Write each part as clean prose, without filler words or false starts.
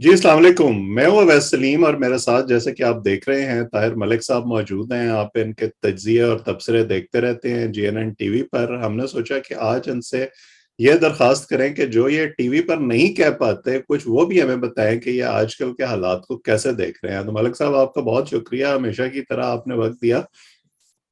جی السلام علیکم، میں ہوں اویس سلیم اور میرے ساتھ جیسے کہ آپ دیکھ رہے ہیں طاہر ملک صاحب موجود ہیں۔ آپ ان کے تجزیے اور تبصرے دیکھتے رہتے ہیں جی این این ٹی وی پر۔ ہم نے سوچا کہ آج ان سے یہ درخواست کریں کہ جو یہ ٹی وی پر نہیں کہہ پاتے کچھ وہ بھی ہمیں بتائیں کہ یہ آج کل کے حالات کو کیسے دیکھ رہے ہیں۔ تو ملک صاحب آپ کا بہت شکریہ، ہمیشہ کی طرح آپ نے وقت دیا۔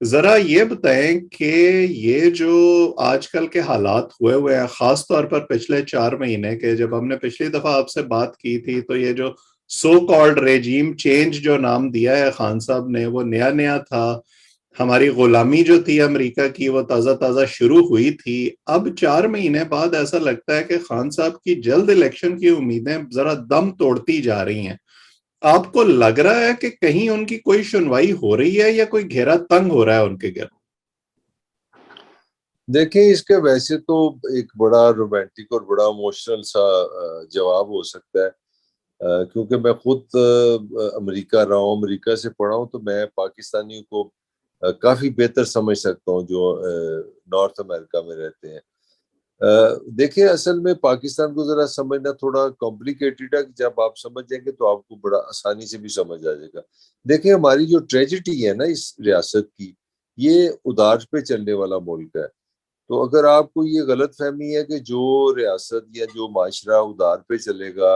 ذرا یہ بتائیں کہ یہ جو آج کل کے حالات ہوئے ہیں، خاص طور پر پچھلے 4 مہینے کے، جب ہم نے پچھلی دفعہ آپ سے بات کی تھی تو یہ جو سو کالڈ ریجیم چینج جو نام دیا ہے خان صاحب نے، وہ نیا نیا تھا۔ ہماری غلامی جو تھی امریکہ کی وہ تازہ تازہ شروع ہوئی تھی۔ اب 4 مہینے بعد ایسا لگتا ہے کہ خان صاحب کی جلد الیکشن کی امیدیں ذرا دم توڑتی جا رہی ہیں۔ آپ کو لگ رہا ہے کہ کہیں ان کی کوئی سنوائی ہو رہی ہے یا کوئی گھیرا تنگ ہو رہا ہے ان کے گھر؟ دیکھیں، اس کے ویسے تو ایک بڑا رومانٹک اور بڑا ایموشنل سا جواب ہو سکتا ہے، کیونکہ میں خود امریکہ رہا ہوں، امریکہ سے پڑھا ہوں، تو میں پاکستانیوں کو کافی بہتر سمجھ سکتا ہوں جو نارتھ امریکہ میں رہتے ہیں۔ دیکھیں، اصل میں پاکستان کو ذرا سمجھنا تھوڑا کمپلیکیٹڈ ہے، جب آپ سمجھ جائیں گے تو آپ کو بڑا آسانی سے بھی سمجھ آ جائے گا۔ دیکھیں، ہماری جو ٹریجڈی ہے نا اس ریاست کی، یہ ادار پہ چلنے والا ملک ہے۔ تو اگر آپ کو یہ غلط فہمی ہے کہ جو ریاست یا جو معاشرہ ادار پہ چلے گا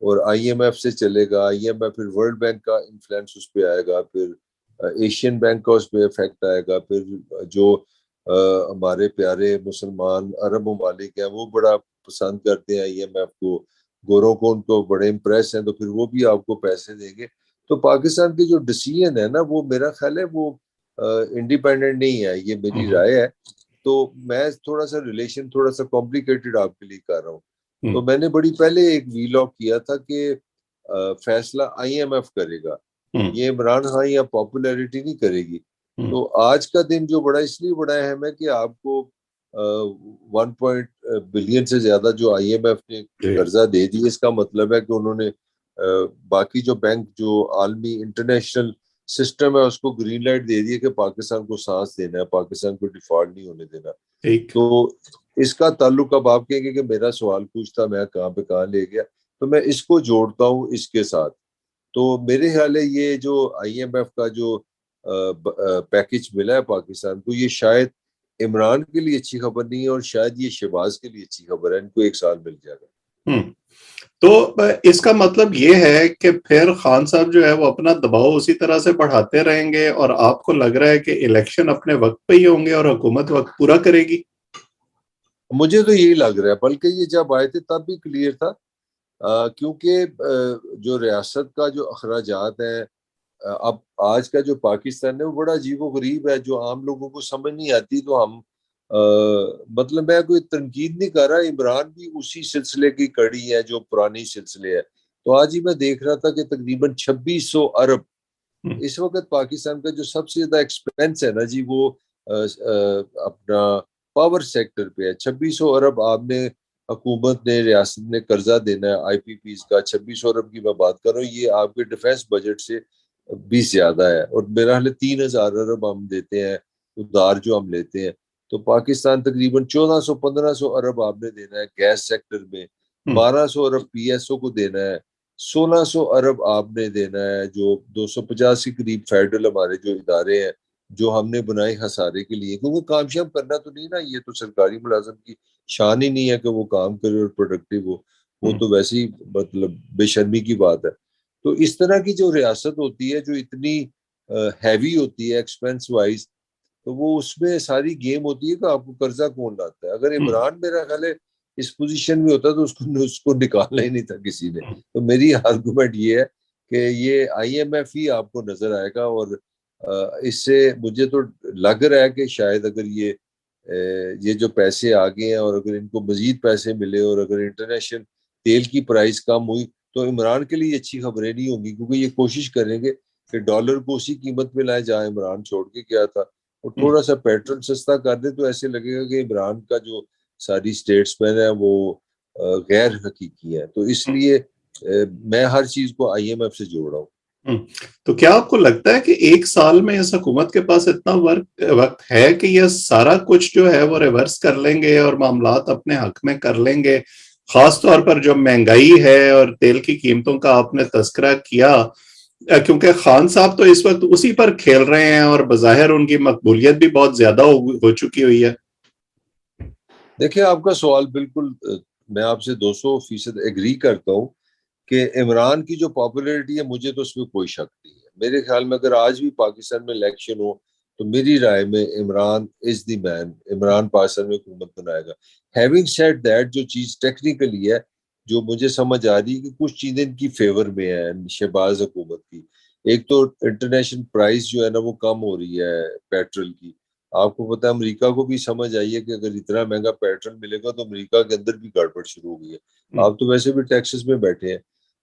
اور آئی ایم ایف سے چلے گا، آئی ایم ایف پھر ورلڈ بینک کا انفلوئنس اس پہ آئے گا، پھر ایشین بینک کا اس پہ افیکٹ آئے گا، پھر جو ہمارے پیارے مسلمان عرب ممالک ہیں وہ بڑا پسند کرتے ہیں آئی ایم ایف کو، گوروں کو ان کو بڑے امپریس ہیں، تو پھر وہ بھی آپ کو پیسے دیں گے۔ تو پاکستان کی جو ڈیسیژن ہے نا، وہ میرا خیال ہے وہ انڈیپینڈنٹ نہیں ہے، یہ میری رائے ہے۔ تو میں تھوڑا سا ریلیشن تھوڑا سا کمپلیکیٹڈ آپ کے لیے کر رہا ہوں۔ تو میں نے بڑی پہلے ایک ویلاگ کیا تھا کہ فیصلہ آئی ایم ایف کرے گا، یہ عمران خان یا پاپولیرٹی نہیں کرے گی۔ تو آج کا دن جو بڑا اس لیے بڑا اہم ہے کہ آپ کو 1 بلین سے زیادہ جو آئی ایم ایف نے قرضہ دے دی، اس کا مطلب ہے کہ انہوں نے باقی جو بینک جو عالمی انٹرنیشنل سسٹم ہے اس کو گرین لائٹ دے دی کہ پاکستان کو سانس دینا ہے، پاکستان کو ڈیفالٹ نہیں ہونے دینا۔ تو اس کا تعلق اب آپ کہیں گے کہ میرا سوال پوچھتا میں کہاں پہ کہاں لے گیا، تو میں اس کو جوڑتا ہوں اس کے ساتھ۔ تو میرے خیال ہے یہ جو آئی ایم ایف کا جو پیکج ملا ہے پاکستان کو، یہ شاید عمران کے لیے اچھی خبر نہیں ہے اور شاید یہ شہباز کے لیے اچھی خبر ہے، ان کو 1 سال مل جائے گا۔ تو اس کا مطلب یہ ہے کہ پھر خان صاحب جو ہے وہ اپنا دباؤ اسی طرح سے بڑھاتے رہیں گے، اور آپ کو لگ رہا ہے کہ الیکشن اپنے وقت پہ ہی ہوں گے اور حکومت وقت پورا کرے گی؟ مجھے تو یہی لگ رہا ہے، بلکہ یہ جب آئے تھے تب بھی کلیئر تھا، کیونکہ جو ریاست کا جو اخراجات ہیں، اب آج کا جو پاکستان ہے وہ بڑا عجیب و غریب ہے، جو عام لوگوں کو سمجھ نہیں آتی۔ تو ہم مطلب میں کوئی تنقید نہیں کر رہا، عمران بھی اسی سلسلے کی کڑی ہے جو پرانی سلسلے ہے۔ تو آج ہی میں دیکھ رہا تھا کہ تقریباً 2600 ارب اس وقت پاکستان کا جو سب سے زیادہ ایکسپینس ہے نا جی، وہ اپنا پاور سیکٹر پہ ہے۔ 2600 ارب آپ نے حکومت نے، ریاست نے قرضہ دینا ہے آئی پی پیز کا۔ 2600 ارب کی میں بات کر رہا ہوں، یہ آپ کے ڈیفینس بجٹ سے بھی زیادہ ہے، اور میرا حال 3000 ارب ہم دیتے ہیں ادھار جو ہم لیتے ہیں۔ تو پاکستان تقریباً 1400-1500 ارب آپ نے دینا ہے گیس سیکٹر میں، 1200 ارب پی ایس او کو دینا ہے، 1600 ارب آپ نے دینا ہے جو 250 کے قریب فیڈرل ہمارے جو ادارے ہیں جو ہم نے بنائے خسارے کے لیے، کیونکہ کام شام کرنا تو نہیں نا، یہ تو سرکاری ملازم کی شان ہی نہیں ہے کہ وہ کام کرے اور پروڈکٹیو ہو، وہ تو ویسے ہی مطلب بے شرمی کی بات ہے۔ تو اس طرح کی جو ریاست ہوتی ہے جو اتنی ہیوی ہوتی ہے ایکسپینس وائز، تو وہ اس میں ساری گیم ہوتی ہے کہ آپ کو قرضہ کون لاتا ہے۔ اگر عمران میرا خیال ہے اس پوزیشن میں ہوتا تو اس کو نکالنا ہی نہیں تھا کسی نے۔ تو میری آرگومنٹ یہ ہے کہ یہ آئی ایم ایف ہی آپ کو نظر آئے گا، اور اس سے مجھے تو لگ رہا ہے کہ شاید اگر یہ جو پیسے آگے ہیں اور اگر ان کو مزید پیسے ملے اور اگر انٹرنیشنل تیل کی پرائز کم ہوئی تو عمران کے لیے اچھی خبریں نہیں ہوں گی، کیونکہ یہ کوشش کریں گے کہ ڈالر کو اسی قیمت میں لائے جہاں عمران چھوڑ کے گیا تھا، اور تھوڑا سا پیٹرول سستا کر دے تو ایسے لگے گا کہ عمران کا جو ساری سٹیٹس مین ہے وہ غیر حقیقی ہے۔ تو اس لیے میں ہر چیز کو آئی ایم ایف سے جوڑ رہا ہوں۔ تو کیا آپ کو لگتا ہے کہ 1 سال میں اس حکومت کے پاس اتنا وقت ہے کہ یہ سارا کچھ جو ہے وہ ریورس کر لیں گے اور معاملات اپنے حق میں کر لیں گے؟ خاص طور پر جو مہنگائی ہے اور تیل کی قیمتوں کا آپ نے تذکرہ کیا، کیونکہ خان صاحب تو اس وقت اسی پر کھیل رہے ہیں اور بظاہر ان کی مقبولیت بھی بہت زیادہ ہو چکی ہوئی ہے۔ دیکھیں آپ کا سوال بالکل میں آپ سے 200% ایگری کرتا ہوں کہ عمران کی جو پاپولیرٹی ہے مجھے تو اس میں کوئی شک نہیں ہے۔ میرے خیال میں اگر آج بھی پاکستان میں الیکشن ہو تو میری رائے میں عمران از دی مین، عمران پاکستان میں حکومت بنائے گا۔ ہیونگ سیڈ دیٹ، جو چیز ٹیکنیکلی ہے جو مجھے سمجھ آ رہی ہے کہ کچھ چیزیں ان کی فیور میں ہیں شہباز حکومت کی، ایک تو انٹرنیشنل پرائز جو ہے نا وہ کم ہو رہی ہے پیٹرول کی۔ آپ کو پتا ہے امریکہ کو بھی سمجھ آئی ہے کہ اگر اتنا مہنگا پیٹرول ملے گا تو امریکہ کے اندر بھی گڑبڑ شروع ہو گئی ہے۔ آپ تو ویسے بھی ٹیکسس میں بیٹھے ہیں،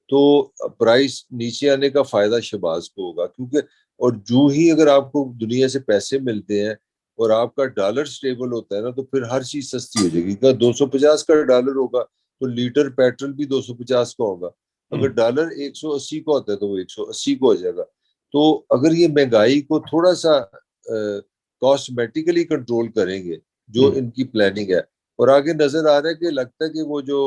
تو پرائس نیچے آنے کا فائدہ شہباز کو ہوگا، کیونکہ اور جو ہی اگر آپ کو دنیا سے پیسے ملتے ہیں اور آپ کا ڈالر سٹیبل ہوتا ہے نا تو پھر ہر چیز سستی ہو جائے گی۔ اگر 250 کا ڈالر ہوگا تو لیٹر پیٹرول بھی 250 کا ہوگا، اگر ڈالر 180 کا ہوتا ہے تو وہ 180 کا ہو جائے گا۔ تو اگر یہ مہنگائی کو تھوڑا سا کاسمیٹیکلی کنٹرول کریں گے جو ان کی پلاننگ ہے، اور آگے نظر آ رہا ہے کہ لگتا ہے کہ وہ جو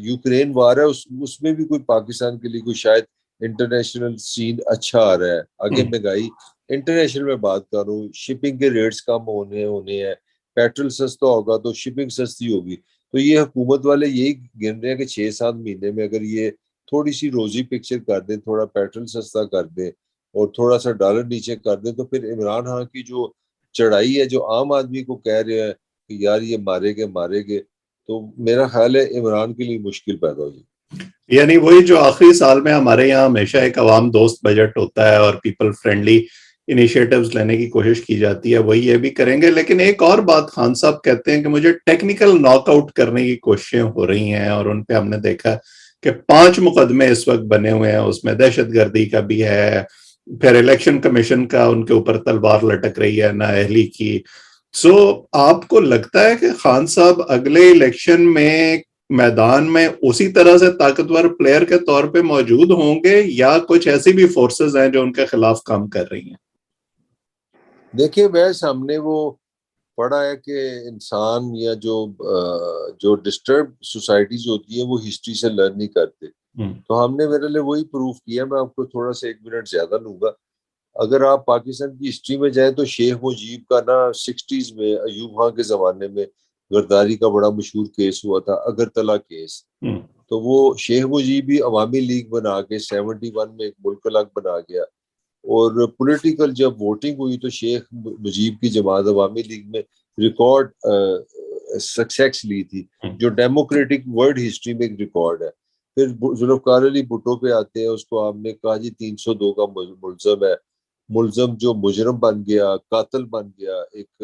یوکرین وار ہے اس میں بھی کوئی پاکستان کے لیے کوئی شاید انٹرنیشنل سین اچھا آ رہا ہے۔ آگے مہنگائی انٹرنیشنل میں بات کروں، شپنگ کے ریٹس کم ہونے ہیں، پیٹرول سستا ہوگا تو شپنگ سستی ہوگی، تو یہ حکومت والے یہی گن رہے ہیں کہ 6-7 مہینے میں اگر یہ تھوڑی سی روزی پکچر کر دیں، تھوڑا پیٹرول سستا کر دیں اور تھوڑا سا ڈالر نیچے کر دیں، تو پھر عمران خان کی جو چڑھائی ہے جو عام آدمی کو کہہ رہے ہیں کہ یار یہ مارے گے، تو میرا خیال ہے عمران کے لیے مشکل پیدا ہوئی۔ یعنی وہی جو آخری سال میں ہمارے یہاں ہمیشہ ایک عوام دوست بجٹ ہوتا ہے اور پیپل فرینڈلی انیشیٹوز لینے کی کوشش کی جاتی ہے، وہی یہ بھی کریں گے۔ لیکن ایک اور بات خان صاحب کہتے ہیں کہ مجھے ٹیکنیکل ناک آؤٹ کرنے کی کوششیں ہو رہی ہیں، اور ان پہ ہم نے دیکھا کہ 5 مقدمے اس وقت بنے ہوئے ہیں، اس میں دہشت گردی کا بھی ہے، پھر الیکشن کمیشن کا ان کے اوپر تلوار لٹک رہی ہے نااہلی کی۔ سو آپ کو لگتا ہے کہ خان صاحب اگلے الیکشن میں میدان میں اسی طرح سے طاقتور پلیئر کے طور پہ موجود ہوں گے، یا کچھ ایسی بھی فورسز ہیں جو ان کے خلاف کام کر رہی ہیں؟ دیکھیے ویسے ہم نے وہ پڑھا ہے کہ انسان یا جو ڈسٹرب سوسائٹیز ہوتی ہیں وہ ہسٹری سے لرن نہیں کرتے، تو ہم نے میرے لیے وہی پروف کیا۔ میں آپ کو تھوڑا سا 1 منٹ زیادہ لوں گا۔ اگر آپ پاکستان کی ہسٹری میں جائیں تو شیخ مجیب کا نا 60s میں ایوب خان کے زمانے میں غداری کا بڑا مشہور کیس ہوا تھا، اگرتلہ کیس۔ تو وہ شیخ مجیب بھی عوامی لیگ بنا کے 71 میں ایک ملک الگ بنا گیا، اور پولیٹیکل جب ووٹنگ ہوئی تو شیخ مجیب کی جماعت عوامی لیگ میں ریکارڈ سکسیس لی تھی، جو ڈیموکریٹک ورلڈ ہسٹری میں ایک ریکارڈ ہے۔ پھر ذوالفقار علی بھٹو پہ آتے ہیں، اس کو آپ نے کہا جی 302 کا ملزم ہے، ملزم جو مجرم بن گیا، قاتل بن گیا، ایک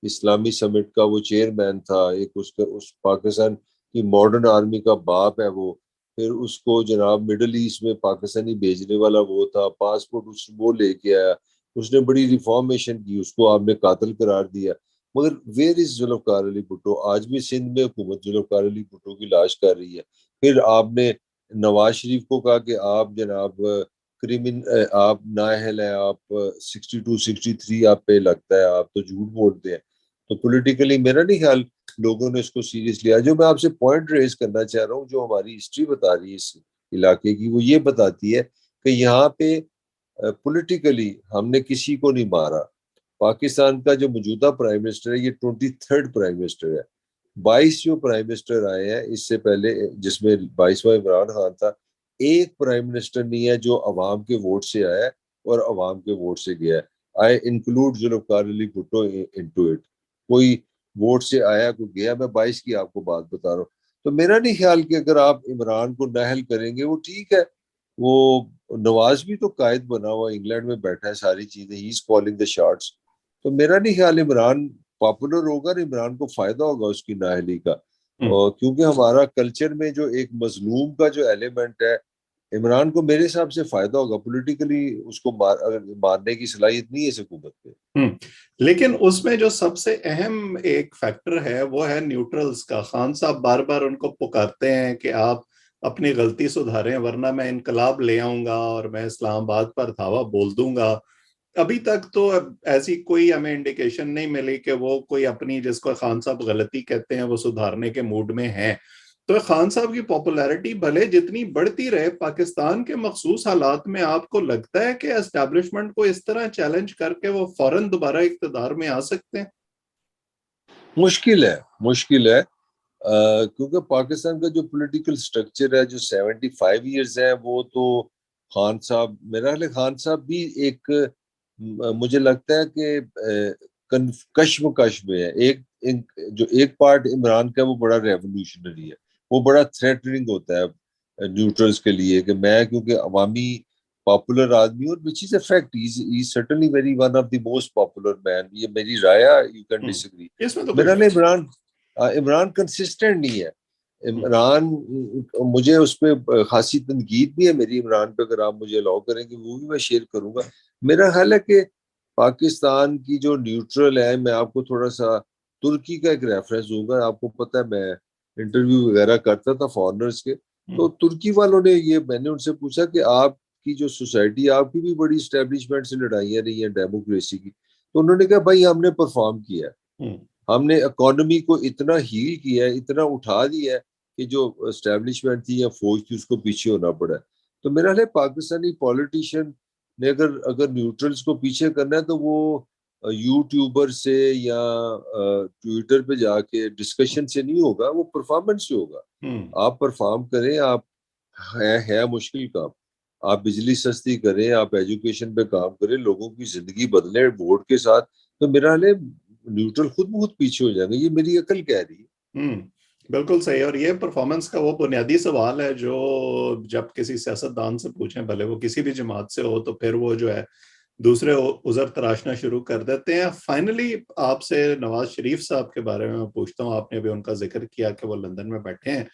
اسلامی سمٹ کا وہ چیئرمین تھا، ایک اس پاکستان کی ماڈرن آرمی کا باپ ہے وہ، پھر اس کو جناب مڈل ایسٹ میں پاکستانی بھیجنے والا وہ تھا، پاسپورٹ وہ لے کے آیا، اس نے بڑی ریفارمیشن کی، اس کو آپ نے قاتل قرار دیا۔ مگر ویئر از ذوالفقار علی بھٹو؟ آج بھی سندھ میں حکومت ذوالفقار علی بھٹو کی لاش کر رہی ہے۔ پھر آپ نے نواز شریف کو کہا کہ آپ جناب آپ نااہل ہیں، آپ 62-63 آپ پہ لگتا ہے، آپ تو جھوٹ بولتے ہیں۔ تو پولیٹیکلی میرا نہیں خیال لوگوں نے اس کو سیریس لیا۔ جو میں آپ سے پوائنٹ ریز کرنا چاہ رہا ہوں، جو ہماری ہسٹری بتا رہی ہے اس علاقے کی، وہ یہ بتاتی ہے کہ یہاں پہ پولیٹیکلی ہم نے کسی کو نہیں مارا۔ پاکستان کا جو موجودہ پرائم منسٹر ہے یہ 23rd پرائم منسٹر ہے۔ 22 جو پرائم منسٹر آئے ہیں اس سے پہلے، جس میں 22واں عمران خان تھا، ایک پرائم منسٹر نہیں ہے جو عوام کے ووٹ سے آیا ہے اور عوام کے ووٹ سے گیا ہے۔ I include Zulfiqar Ali Bhutto into it. کوئی ووٹ سے آیا کوئی گیا، میں 22 کی آپ کو بات بتا رہا ہوں۔ تو میرا نہیں خیال کہ اگر آپ عمران کو نااہل کریں گے، وہ ٹھیک ہے، وہ نواز بھی تو قائد بنا ہوا انگلینڈ میں بیٹھا ہے، ساری چیزیں ہی از کالنگ دا شاٹس۔ تو میرا نہیں خیال عمران پاپولر ہوگا اور عمران کو فائدہ ہوگا اس کی نااہلی کا، کیونکہ ہمارا کلچر میں جو ایک مظلوم کا جو ایلیمنٹ ہے، عمران کو میرے حساب سے فائدہ ہوگا پولیٹیکلی، اس کو مارنے کی صلاحیت نہیں ہے اس حکومت پہ۔ لیکن اس میں جو سب سے اہم ایک فیکٹر ہے وہ ہے نیوٹرلز کا۔ خان صاحب بار بار ان کو پکارتے ہیں کہ آپ اپنی غلطی سدھاریں ورنہ میں انقلاب لے آؤں گا اور میں اسلام آباد پر دھاوا بول دوں گا۔ ابھی تک تو ایسی کوئی ہمیں انڈیکیشن نہیں ملی کہ وہ کوئی اپنی، جس کو خان صاحب غلطی کہتے ہیں، وہ سدھارنے کے موڈ میں ہیں۔ تو خان صاحب کی پاپولیرٹی بھلے جتنی بڑھتی رہے، پاکستان کے مخصوص حالات میں آپ کو لگتا ہے کہ اسٹیبلشمنٹ کو اس طرح چیلنج کر کے وہ فوراً دوبارہ اقتدار میں آ سکتے ہیں؟ مشکل ہے کیونکہ پاکستان کا جو پولیٹیکل سٹرکچر ہے، جو 75 ایئرز ہے، وہ تو خان صاحب، میرا خیال ہے خان صاحب بھی ایک، مجھے لگتا ہے کہ کشمکش میں ہے۔ جو ایک پارٹ عمران کا وہ بڑا ریولوشنری ہے، وہ بڑا تھریٹننگ ہوتا ہے نیوٹرلز کے لیے، کہ میں کیونکہ عوامی پاپولر آدمی ہوں، which is a fact, he's certainly very one of the most popular man، یہ میری رائے ہے، you can disagree۔ اس میں تو میرا کوئی عمران کنسسٹنٹ نہیں ہے۔ ہم۔ عمران، مجھے اس پہ خاصی تنقید بھی ہے میری عمران پہ، اگر آپ مجھے الاؤ کریں کہ وہ بھی میں شیئر کروں گا۔ میرا خیال ہے کہ پاکستان کی جو نیوٹرل ہے، میں آپ کو تھوڑا سا ترکی کا ایک ریفرنس دوں گا۔ آپ کو پتہ ہے میں انٹرویو وغیرہ کرتا تھا فارنرز کے، تو ترکی والوں نے یہ، میں نے ان سے پوچھا کہ آپ کی جو سوسائٹی، آپ کی بھی بڑی اسٹیبلشمنٹ سے لڑائیاں رہی ہیں ڈیموکریسی کی، تو انہوں نے کہا بھائی ہم نے پرفارم کیا ہے، ہم نے اکانومی کو اتنا ہیل کیا ہے، اتنا اٹھا دیا ہے کہ جو اسٹیبلشمنٹ تھی یا فوج تھی اس کو پیچھے ہونا پڑا ہے۔ تو میرا خیال ہے پاکستانی پولیٹیشین نے اگر نیوٹرلز کو پیچھے کرنا ہے تو وہ یوٹیوبر سے یا ٹویٹر پہ جا کے ڈسکشن سے نہیں ہوگا، وہ پرفارمنس سے ہوگا۔ آپ پرفارم کریں، آپ ہے مشکل کام، آپ بجلی سستی کریں، آپ ایجوکیشن پہ کام کریں، لوگوں کی زندگی بدلیں ووٹ کے ساتھ، تو میرا خیال ہے نیوٹرل خود بہت پیچھے ہو جائیں گے۔ یہ میری عقل کہہ رہی ہے۔ بالکل صحیح، اور یہ پرفارمنس کا وہ بنیادی سوال ہے جو جب کسی سیاستدان سے پوچھیں، بھلے وہ کسی بھی جماعت سے ہو، تو پھر وہ جو ہے دوسرے عذر تراشنا شروع کر دیتے ہیں۔ فائنلی آپ سے نواز شریف صاحب کے بارے میں پوچھتا ہوں، آپ نے بھی ان کا ذکر کیا کہ وہ لندن میں بیٹھے ہیں،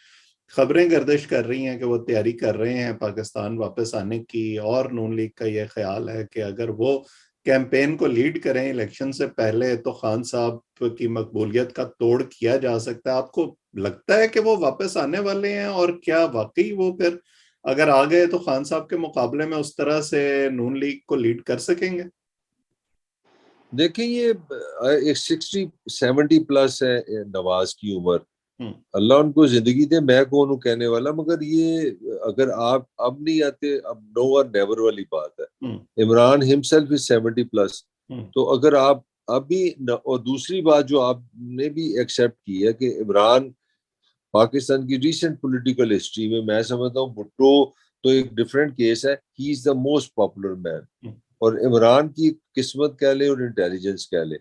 خبریں گردش کر رہی ہیں کہ وہ تیاری کر رہے ہیں پاکستان واپس آنے کی، اور نون لیگ کا یہ خیال ہے کہ اگر وہ کیمپین کو لیڈ کریں الیکشن سے پہلے تو خان صاحب کی مقبولیت کا توڑ کیا جا سکتا ہے۔ آپ کو لگتا ہے کہ وہ واپس آنے والے ہیں، اور کیا واقعی وہ پھر اگر آ گئے تو خان صاحب کے مقابلے میں اس طرح سے نون لیگ کو لیڈ کر سکیں گے؟ دیکھیں، یہ 60-70 پلس ہے نواز کی عمر، اللہ ان کو زندگی دے، میں کون ہوں کہنے والا، مگر یہ اگر آپ اب نہیں آتے، اب نو اور نیور والی بات ہے۔ عمران ہمسیلف از 70 پلس، تو اگر آپ اب بھی، اور دوسری بات جو آپ نے بھی ایکسیپٹ کی ہے کہ عمران پاکستان کی ریسنٹ پولیٹیکل ہسٹری میں سمجھتا ہوں بھٹو تو ایک ڈفرینٹ کیس ہے، ہی از دا موسٹ پاپولر مین، اور عمران کی قسمت کہہ لے اور انٹیلیجنس کہہ لے،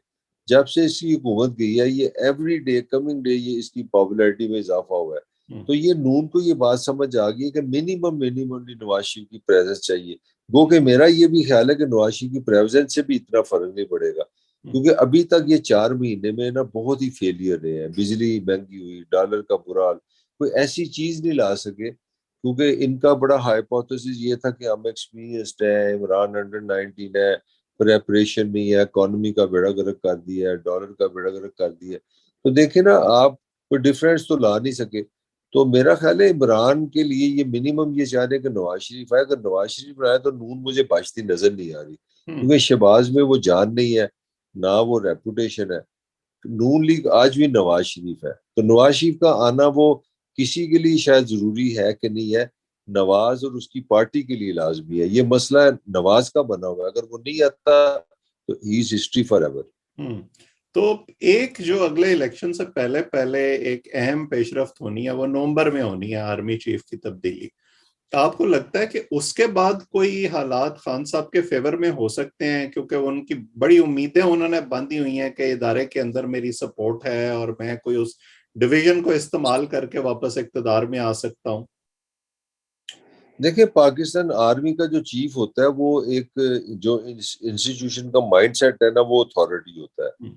جب سے اس کی حکومت گئی ہے، یہ ایوری ڈے کمنگ ڈے یہ اس کی پاپولیرٹی میں اضافہ ہوا ہے۔ تو یہ نون کو یہ بات سمجھ آ گئی ہے کہ منیمم نواز شریف کی پریزنس چاہیے۔ گو کہ میرا یہ بھی خیال ہے کہ نواز شریف کی پریزنس سے بھی اتنا فرق نہیں پڑے گا، کیونکہ ابھی تک یہ 4 مہینے میں نا بہت ہی فیلئر رہے ہیں۔ بجلی مہنگی ہوئی، ڈالر کا برا حال، کوئی ایسی چیز نہیں لا سکے، کیونکہ ان کا بڑا ہائپوتھیسس یہ تھا کہ ہم ایکسپیرینسڈ ہیں، عمران انڈر 19 ہے، پریپریشن نہیں ہے، اکانومی کا بیڑا گرک کر دیا ہے، ڈالر کا بیڑا گرک کر دیا ہے۔ تو دیکھیں نا، آپ کوئی ڈیفرنس تو لا نہیں سکے۔ تو میرا خیال ہے عمران کے لیے یہ منیمم یہ چاہ رہے کہ نواز شریف آئے، اگر نواز شریف آئے تو نون مجھے بچتی نظر نہیں آ رہی، کیونکہ شہباز میں وہ جان نہیں ہے، نہ وہ ریپوٹیشن ہے۔ نون لیگ آج بھی نواز شریف ہے، تو نواز شریف کا آنا وہ کسی کے لیے شاید ضروری ہے کہ نہیں ہے، نواز اور اس کی پارٹی کے لیے لازمی ہے۔ یہ مسئلہ نواز کا بنا ہوا ہے، اگر وہ نہیں آتا تو ہی از ہسٹری فار ایور۔ تو ایک جو اگلے الیکشن سے پہلے ایک اہم پیش رفت ہونی ہے، وہ نومبر میں ہونی ہے، آرمی چیف کی تبدیلی۔ آپ کو لگتا ہے کہ اس کے بعد کوئی حالات خان صاحب کے فیور میں ہو سکتے ہیں؟ کیونکہ ان کی بڑی امیدیں انہوں نے باندھی ہوئی ہیں کہ ادارے کے اندر میری سپورٹ ہے اور میں کوئی اس ڈویژن کو استعمال کر کے واپس اقتدار میں آ سکتا ہوں۔ دیکھیں، پاکستان آرمی کا جو چیف ہوتا ہے وہ ایک جو انسٹیٹیوشن کا مائنڈ سیٹ ہے نا، وہ اتھارٹی ہوتا ہے۔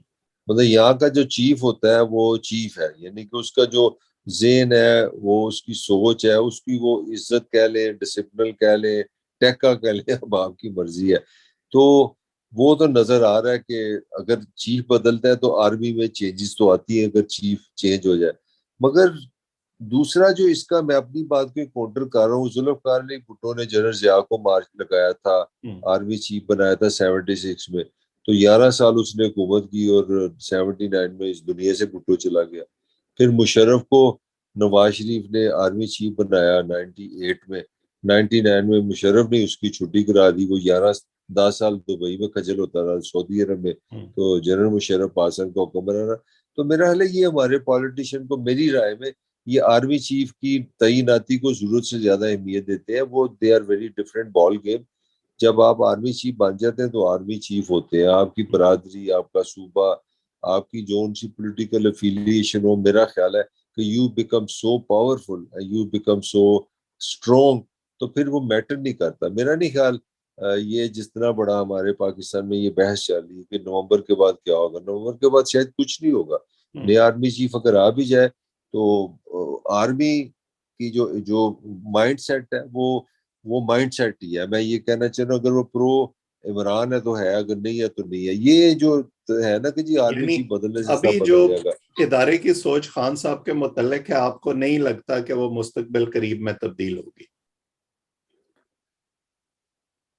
مطلب یہاں کا جو چیف ہوتا ہے وہ چیف ہے، یعنی کہ اس کا جو ذہن ہے، وہ اس کی سوچ ہے، اس کی وہ عزت کہہ لیں، ڈسپلن کہہ لیں، ٹیکا کہہ لیں، اب آپ کی مرضی ہے۔ تو وہ تو نظر آ رہا ہے کہ اگر چیف بدلتا ہے تو آرمی میں چینجز تو آتی ہیں، اگر چیف چینج ہو جائے۔ مگر دوسرا جو اس کا، میں اپنی بات کو کاؤنٹر کر رہا ہوں، ذوالفقار علی بھٹو نے جنرل ضیاء کو مارچ لگایا تھا، آرمی چیف بنایا تھا 76 میں، تو 11 سال اس نے حکومت کی، اور 79 میں اس دنیا سے بھٹو چلا گیا۔ پھر مشرف کو نواز شریف نے آرمی چیف بنایا 98 میں، 99 میں مشرف نے اس کی چھٹی کرا دی، وہ 10 سال دبئی میں خجل ہوتا رہا سعودی عرب میں، تو جنرل مشرف پاسن کا حکم بنا رہا۔ تو میرا خیال ہے یہ ہمارے پالیٹیشین کو، میری رائے میں، یہ آرمی چیف کی تعیناتی کو ضرورت سے زیادہ اہمیت دیتے ہیں۔ وہ they are very different ball game. جب آپ آرمی چیف بن جاتے ہیں تو آرمی چیف ہوتے ہیں، آپ کی برادری، آپ کا صوبہ، آپ کی جو ان سی پولیٹیکل افیلیشن ہو، میرا خیال ہے کہ you become so powerful, you become so strong, تو پھر وہ میٹر نہیں کرتا۔ میرا نہیں خیال یہ جس طرح بڑا ہمارے پاکستان میں یہ بحث چل رہی ہے کہ نومبر کے بعد کیا ہوگا، نومبر کے بعد شاید کچھ نہیں ہوگا۔ نیا آرمی چیف اگر آ بھی جائے تو آرمی کی جو مائنڈ سیٹ ہے وہ مائنڈ سیٹ ہی ہے۔ میں یہ کہنا چاہ رہا ہوں اگر وہ پرو عمران ہے تو ہے، اگر نہیں ہے تو نہیں ہے۔ یہ جو ہے نا کہ جی آرمی یعنی چیف بدلنے سے ابھی سب جو بدل جائے گا، ادارے کی سوچ خان صاحب کے متعلق ہے، آپ کو نہیں لگتا کہ وہ مستقبل قریب میں تبدیل ہوگی؟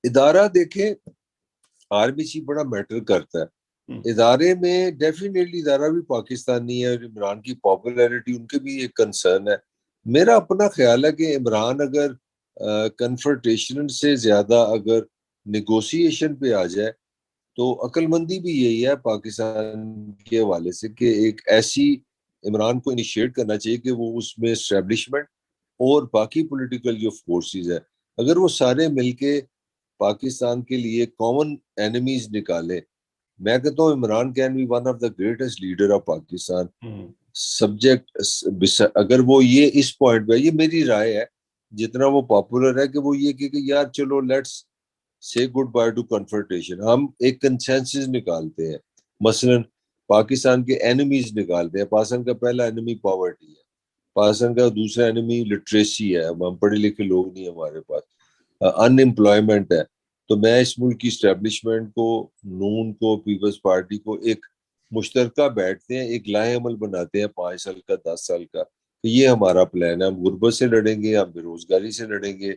ادارہ دیکھیں، آرمی چیف بڑا میٹر کرتا ہے ادارے میں۔ ڈیفینیٹلی ادارہ بھی پاکستانی ہے، اور عمران کی پاپولیرٹی ان کے بھی ایک کنسرن ہے۔ میرا اپنا خیال ہے کہ عمران اگر کنفرنٹیشن سے زیادہ اگر نیگوسیشن پہ آ جائے تو عقل مندی بھی یہی ہے پاکستان کے حوالے سے کہ ایک ایسی عمران کو انیشیٹ کرنا چاہیے کہ وہ اس میں اسٹیبلشمنٹ اور باقی پولیٹیکل جو فورسز ہیں اگر وہ سارے مل کے پاکستان کے لیے کامن اینیمیز نکالے۔ میں کہتا ہوں Imran can be one of the greatest leader of Pakistan subject, اگر وہ یہ اس پوائنٹ پہ، یہ میری رائے ہے، جتنا وہ پاپولر ہے کہ وہ یہ کہ یار چلو let's say goodbye to confrontation، ہم ایک کنسنسس نکالتے ہیں۔ مثلا پاکستان کے اینیمیز نکالتے ہیں۔ پاکستان کا پہلا اینیمی پاورٹی ہے، پاکستان کا دوسرا اینیمی لٹریسی ہے، ہم پڑھے لکھے لوگ نہیں ہمارے پاس، ان امپلائمنٹ ہے۔ تو میں اس ملک کی اسٹیبلشمنٹ کو، نون کو، پیپلز پارٹی کو ایک مشترکہ بیٹھتے ہیں، ایک لائحہ عمل بناتے ہیں 5 سال کا، 10 سال کا، کہ یہ ہمارا پلان ہے۔ ہم غربت سے لڑیں گے، ہم بے روزگاری سے لڑیں گے،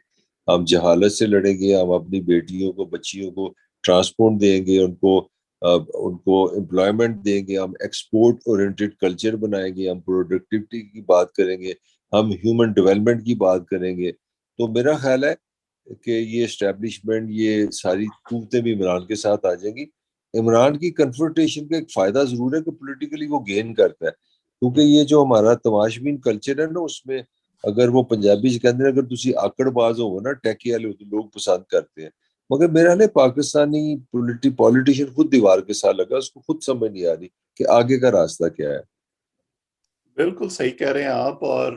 ہم جہالت سے لڑیں گے، ہم اپنی بیٹیوں کو، بچیوں کو ٹرانسپورٹ دیں گے، ان کو امپلائمنٹ دیں گے، ہم ایکسپورٹ اورینٹڈ کلچر بنائیں گے، ہم پروڈکٹیوٹی کی بات کریں گے، ہم ہیومن ڈیولپمنٹ کی بات کریں گے۔ تو میرا خیال ہے کہ یہ اسٹیبلشمنٹ، یہ ساری قوتیں بھی عمران کے ساتھ آ جائیں گی۔ عمران کی کنفرنٹیشن کا ایک فائدہ ضرور ہے کہ پولیٹیکلی وہ گین کرتا ہے، کیونکہ یہ جو ہمارا تماشبین کلچر ہے نا، اس میں اگر وہ پنجابی کہتے ہیں اگر تسی آکڑ باز ہو نا، ٹیکی والے ہوتے، لوگ پسند کرتے ہیں۔ مگر میرا نے پاکستانی پولیٹیشین خود دیوار کے ساتھ لگا، اس کو خود سمجھ نہیں آ رہی کہ آگے کا راستہ کیا ہے۔ بالکل صحیح کہہ رہے ہیں آپ، اور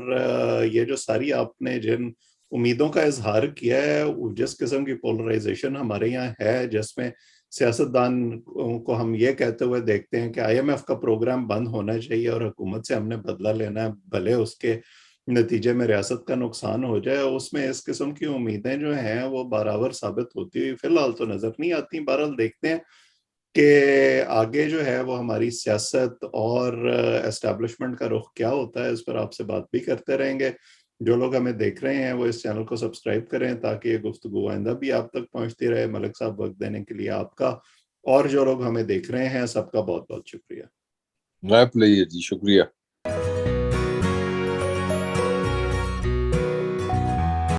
یہ جو ساری آپ نے جن امیدوں کا اظہار کیا ہے، جس قسم کی پولرائزیشن ہمارے یہاں ہے، جس میں سیاستدان کو ہم یہ کہتے ہوئے دیکھتے ہیں کہ آئی ایم ایف کا پروگرام بند ہونا چاہیے اور حکومت سے ہم نے بدلہ لینا ہے، بھلے اس کے نتیجے میں ریاست کا نقصان ہو جائے، اس میں اس قسم کی امیدیں جو ہیں وہ برابر ثابت ہوتی ہوئی فی الحال تو نظر نہیں آتی۔ بہرحال دیکھتے ہیں کہ آگے جو ہے وہ ہماری سیاست اور اسٹیبلشمنٹ کا رخ کیا ہوتا ہے۔ اس پر آپ سے بات بھی کرتے رہیں گے۔ جو لوگ ہمیں دیکھ رہے ہیں وہ اس چینل کو سبسکرائب کریں تاکہ یہ گفتگو آئندہ بھی آپ تک پہنچتی رہے۔ ملک صاحب، وقت دینے کے لیے آپ کا، اور جو لوگ ہمیں دیکھ رہے ہیں سب کا بہت بہت شکریہ۔ میں پلیئر جی، شکریہ۔